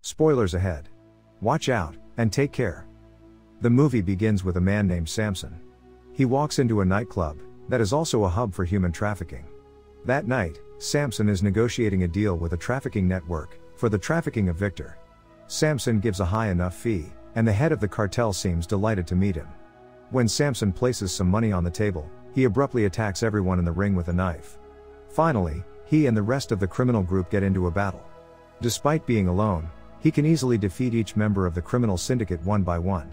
Spoilers ahead. Watch out, and take care. The movie begins with a man named Samson. He walks into a nightclub, that is also a hub for human trafficking. That night, Samson is negotiating a deal with a trafficking network, for the trafficking of Victor. Samson gives a high enough fee, and the head of the cartel seems delighted to meet him. When Samson places some money on the table, he abruptly attacks everyone in the ring with a knife. Finally, he and the rest of the criminal group get into a battle. Despite being alone, he can easily defeat each member of the criminal syndicate one by one.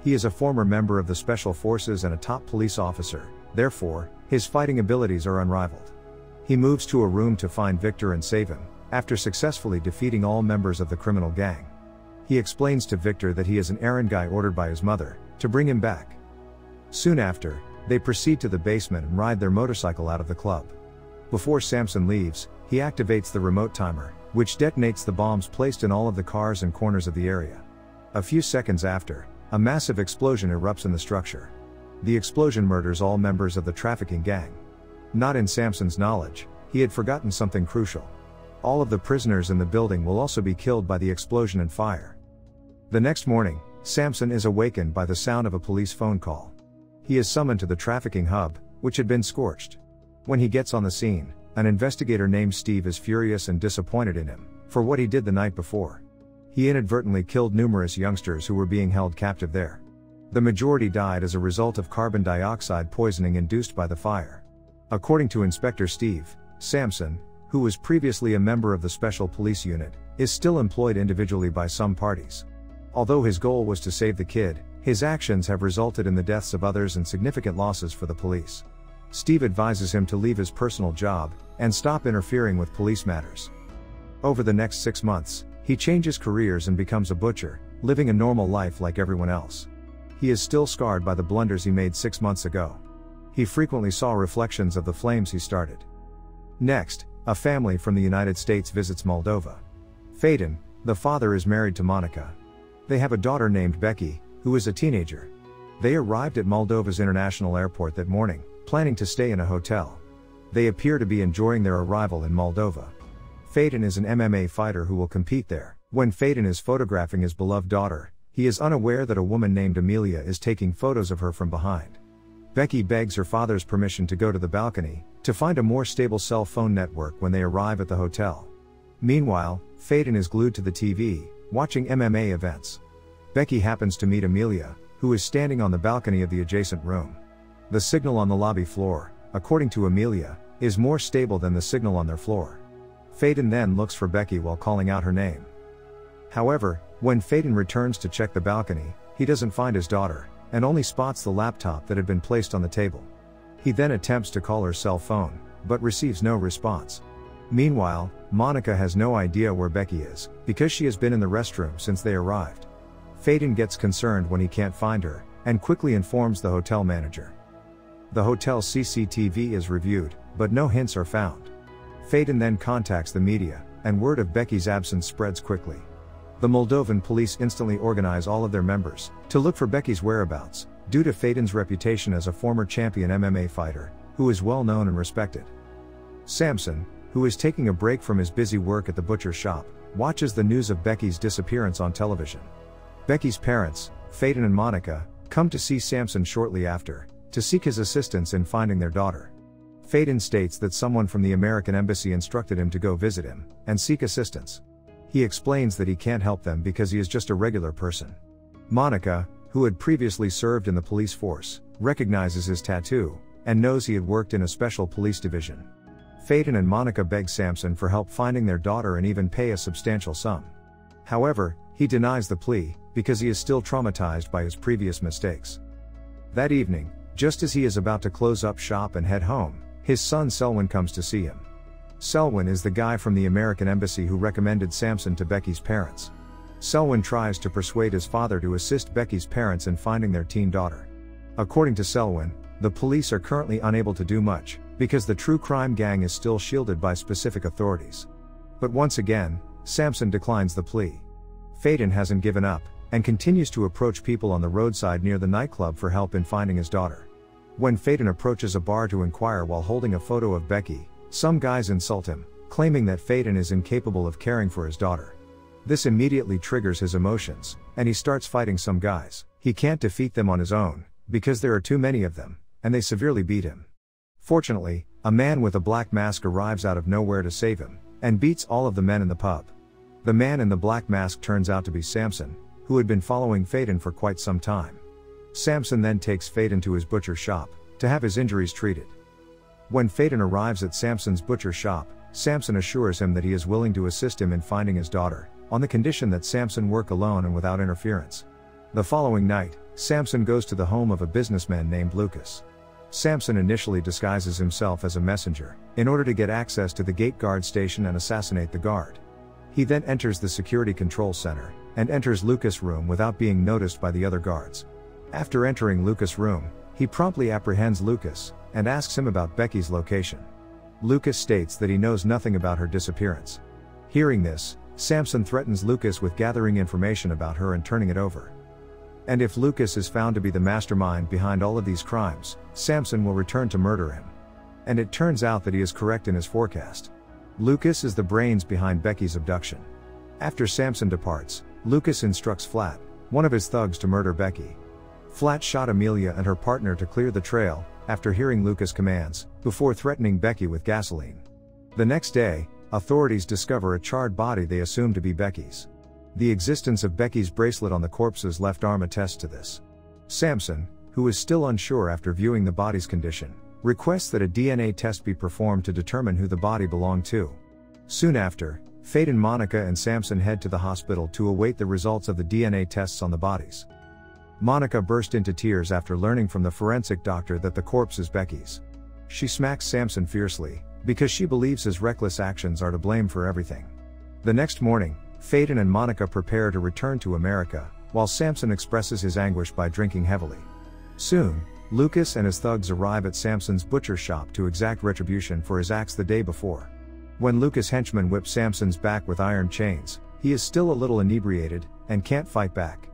He is a former member of the Special Forces and a top police officer, therefore, his fighting abilities are unrivaled. He moves to a room to find Victor and save him, after successfully defeating all members of the criminal gang. He explains to Victor that he is an errand guy ordered by his mother, to bring him back. Soon after, they proceed to the basement and ride their motorcycle out of the club. Before Samson leaves, he activates the remote timer, which detonates the bombs placed in all of the cars and corners of the area. A few seconds after, a massive explosion erupts in the structure. The explosion murders all members of the trafficking gang. Not in Samson's knowledge, he had forgotten something crucial. All of the prisoners in the building will also be killed by the explosion and fire. The next morning, Samson is awakened by the sound of a police phone call. He is summoned to the trafficking hub, which had been scorched. When he gets on the scene, an investigator named Steve is furious and disappointed in him, for what he did the night before. He inadvertently killed numerous youngsters who were being held captive there. The majority died as a result of carbon dioxide poisoning induced by the fire. According to Inspector Steve, Samson, who was previously a member of the Special Police Unit, is still employed individually by some parties. Although his goal was to save the kid, his actions have resulted in the deaths of others and significant losses for the police. Steve advises him to leave his personal job, and stop interfering with police matters. Over the next 6 months, he changes careers and becomes a butcher, living a normal life like everyone else. He is still scarred by the blunders he made 6 months ago. He frequently saw reflections of the flames he started. Next, a family from the United States visits Moldova. Phaeton, the father, is married to Monica. They have a daughter named Becky, who is a teenager. They arrived at Moldova's international airport that morning, planning to stay in a hotel. They appear to be enjoying their arrival in Moldova. Phaeton is an MMA fighter who will compete there. When Phaeton is photographing his beloved daughter, he is unaware that a woman named Amelia is taking photos of her from behind. Becky begs her father's permission to go to the balcony, to find a more stable cell phone network when they arrive at the hotel. Meanwhile, Phaeton is glued to the TV, watching MMA events. Becky happens to meet Amelia, who is standing on the balcony of the adjacent room. The signal on the lobby floor, according to Amelia, is more stable than the signal on their floor. Phaeton then looks for Becky while calling out her name. However, when Phaeton returns to check the balcony, he doesn't find his daughter, and only spots the laptop that had been placed on the table. He then attempts to call her cell phone, but receives no response. Meanwhile, Monica has no idea where Becky is, because she has been in the restroom since they arrived. Phaeton gets concerned when he can't find her, and quickly informs the hotel manager. The hotel's CCTV is reviewed, but no hints are found. Phaeton then contacts the media, and word of Becky's absence spreads quickly. The Moldovan police instantly organize all of their members to look for Becky's whereabouts, due to Phaeton's reputation as a former champion MMA fighter, who is well known and respected. Samson, who is taking a break from his busy work at the butcher shop, watches the news of Becky's disappearance on television. Becky's parents, Phaeton and Monica, come to see Samson shortly after, to seek his assistance in finding their daughter. Phaeton states that someone from the American embassy instructed him to go visit him, and seek assistance. He explains that he can't help them because he is just a regular person. Monica, who had previously served in the police force, recognizes his tattoo, and knows he had worked in a special police division. Phaeton and Monica beg Samson for help finding their daughter and even pay a substantial sum. However, he denies the plea, because he is still traumatized by his previous mistakes. That evening, just as he is about to close up shop and head home, his son Selwyn comes to see him. Selwyn is the guy from the American embassy who recommended Samson to Becky's parents. Selwyn tries to persuade his father to assist Becky's parents in finding their teen daughter. According to Selwyn, the police are currently unable to do much, because the true crime gang is still shielded by specific authorities. But once again, Samson declines the plea. Phaeton hasn't given up, and continues to approach people on the roadside near the nightclub for help in finding his daughter. When Phaeton approaches a bar to inquire while holding a photo of Becky, some guys insult him, claiming that Phaeton is incapable of caring for his daughter. This immediately triggers his emotions, and he starts fighting some guys. He can't defeat them on his own, because there are too many of them, and they severely beat him. Fortunately, a man with a black mask arrives out of nowhere to save him, and beats all of the men in the pub. The man in the black mask turns out to be Samson, who had been following Phaeton for quite some time. Samson then takes Phaeton to his butcher's shop, to have his injuries treated. When Phaeton arrives at Samson's butcher shop, Samson assures him that he is willing to assist him in finding his daughter, on the condition that Samson work alone and without interference. The following night, Samson goes to the home of a businessman named Lucas. Samson initially disguises himself as a messenger, in order to get access to the gate guard station and assassinate the guard. He then enters the security control center, and enters Lucas' room without being noticed by the other guards. After entering Lucas' room, he promptly apprehends Lucas, and asks him about Becky's location. Lucas states that he knows nothing about her disappearance. Hearing this, Samson threatens Lucas with gathering information about her and turning it over. And if Lucas is found to be the mastermind behind all of these crimes, Samson will return to murder him. And it turns out that he is correct in his forecast. Lucas is the brains behind Becky's abduction. After Samson departs, Lucas instructs Flat, one of his thugs, to murder Becky. Flat shot Amelia and her partner to clear the trail, after hearing Lucas' commands, before threatening Becky with gasoline. The next day, authorities discover a charred body they assume to be Becky's. The existence of Becky's bracelet on the corpse's left arm attests to this. Samson, who is still unsure after viewing the body's condition, requests that a DNA test be performed to determine who the body belonged to. Soon after, Phaeton, Monica and Samson head to the hospital to await the results of the DNA tests on the bodies. Monica burst into tears after learning from the forensic doctor that the corpse is Becky's. She smacks Samson fiercely, because she believes his reckless actions are to blame for everything. The next morning, Phaeton and Monica prepare to return to America, while Samson expresses his anguish by drinking heavily. Soon, Lucas and his thugs arrive at Samson's butcher shop to exact retribution for his acts the day before. When Lucas' henchman whips Samson's back with iron chains, he is still a little inebriated, and can't fight back.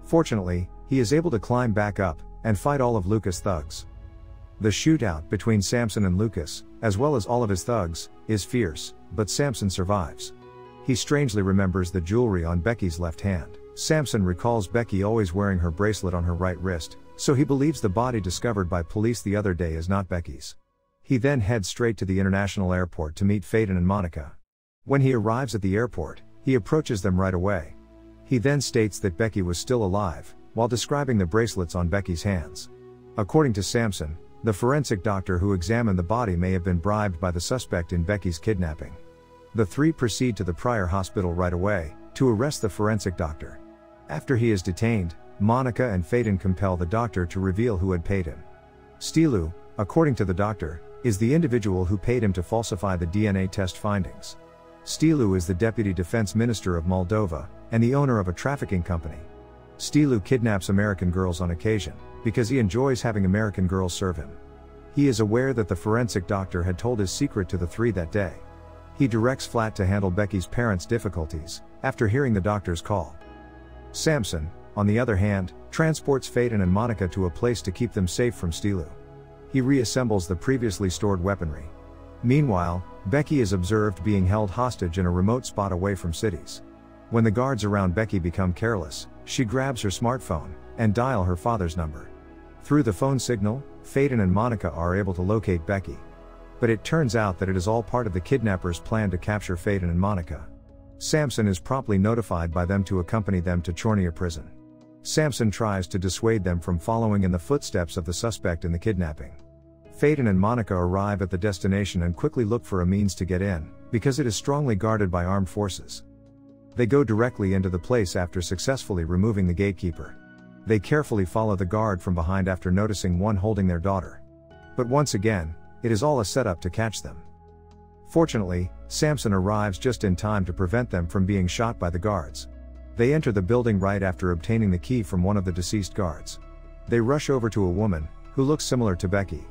Fortunately, he is able to climb back up, and fight all of Lucas' thugs. The shootout between Samson and Lucas, as well as all of his thugs, is fierce, but Samson survives. He strangely remembers the jewelry on Becky's left hand. Samson recalls Becky always wearing her bracelet on her right wrist, so he believes the body discovered by police the other day is not Becky's. He then heads straight to the international airport to meet Phaeton and Monica. When he arrives at the airport, he approaches them right away. He then states that Becky was still alive, while describing the bracelets on Becky's hands. According to Samson, the forensic doctor who examined the body may have been bribed by the suspect in Becky's kidnapping. The three proceed to the Pryor hospital right away, to arrest the forensic doctor. After he is detained, Monica and Phaeton compel the doctor to reveal who had paid him. Stilu, according to the doctor, is the individual who paid him to falsify the DNA test findings. Stilu is the Deputy Defense Minister of Moldova, and the owner of a trafficking company. Stilu kidnaps American girls on occasion, because he enjoys having American girls serve him. He is aware that the forensic doctor had told his secret to the three that day. He directs Flat to handle Becky's parents' difficulties, after hearing the doctor's call. Samson, on the other hand, transports Phaeton and Monica to a place to keep them safe from Stilu. He reassembles the previously stored weaponry. Meanwhile, Becky is observed being held hostage in a remote spot away from cities. When the guards around Becky become careless, she grabs her smartphone, and dial her father's number. Through the phone signal, Phaeton and Monica are able to locate Becky. But it turns out that it is all part of the kidnappers' plan to capture Phaeton and Monica. Samson is promptly notified by them to accompany them to Chornia prison. Samson tries to dissuade them from following in the footsteps of the suspect in the kidnapping. Phaeton and Monica arrive at the destination and quickly look for a means to get in, because it is strongly guarded by armed forces. They go directly into the place after successfully removing the gatekeeper. They carefully follow the guard from behind after noticing one holding their daughter. But once again, it is all a setup to catch them. Fortunately, Samson arrives just in time to prevent them from being shot by the guards. They enter the building right after obtaining the key from one of the deceased guards. They rush over to a woman, who looks similar to Becky.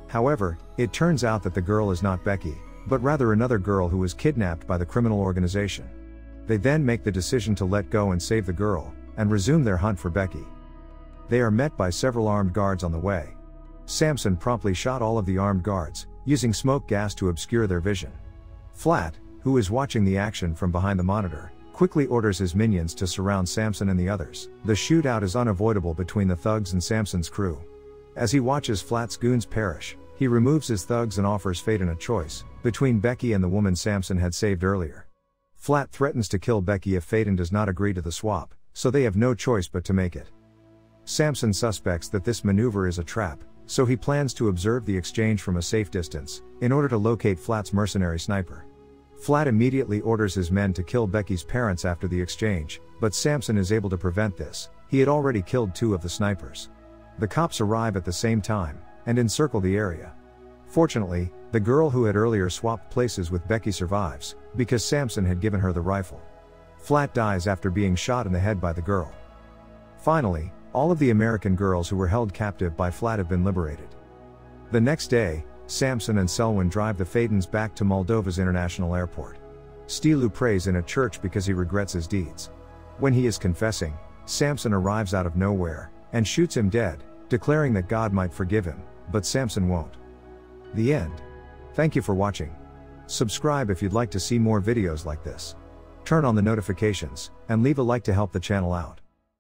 However, it turns out that the girl is not Becky, but rather another girl who was kidnapped by the criminal organization. They then make the decision to let go and save the girl, and resume their hunt for Becky. They are met by several armed guards on the way. Samson promptly shot all of the armed guards, using smoke gas to obscure their vision. Flat, who is watching the action from behind the monitor, quickly orders his minions to surround Samson and the others. The shootout is unavoidable between the thugs and Samson's crew. As he watches Flat's goons perish, he removes his thugs and offers Phaeton a choice, between Becky and the woman Samson had saved earlier. Flat threatens to kill Becky if Phaeton does not agree to the swap, so they have no choice but to make it. Samson suspects that this maneuver is a trap, so he plans to observe the exchange from a safe distance, in order to locate Flat's mercenary sniper. Flat immediately orders his men to kill Becky's parents after the exchange, but Samson is able to prevent this. He had already killed 2 of the snipers. The cops arrive at the same time, and encircle the area. Fortunately, the girl who had earlier swapped places with Becky survives, because Samson had given her the rifle. Flat dies after being shot in the head by the girl. Finally, all of the American girls who were held captive by Flat have been liberated. The next day, Samson and Selwyn drive the Phaetons back to Moldova's international airport. Stilu prays in a church because he regrets his deeds. When he is confessing, Samson arrives out of nowhere, and shoots him dead, declaring that God might forgive him, but Samson won't. The end. Thank you for watching. Subscribe if you'd like to see more videos like this. Turn on the notifications, and leave a like to help the channel out.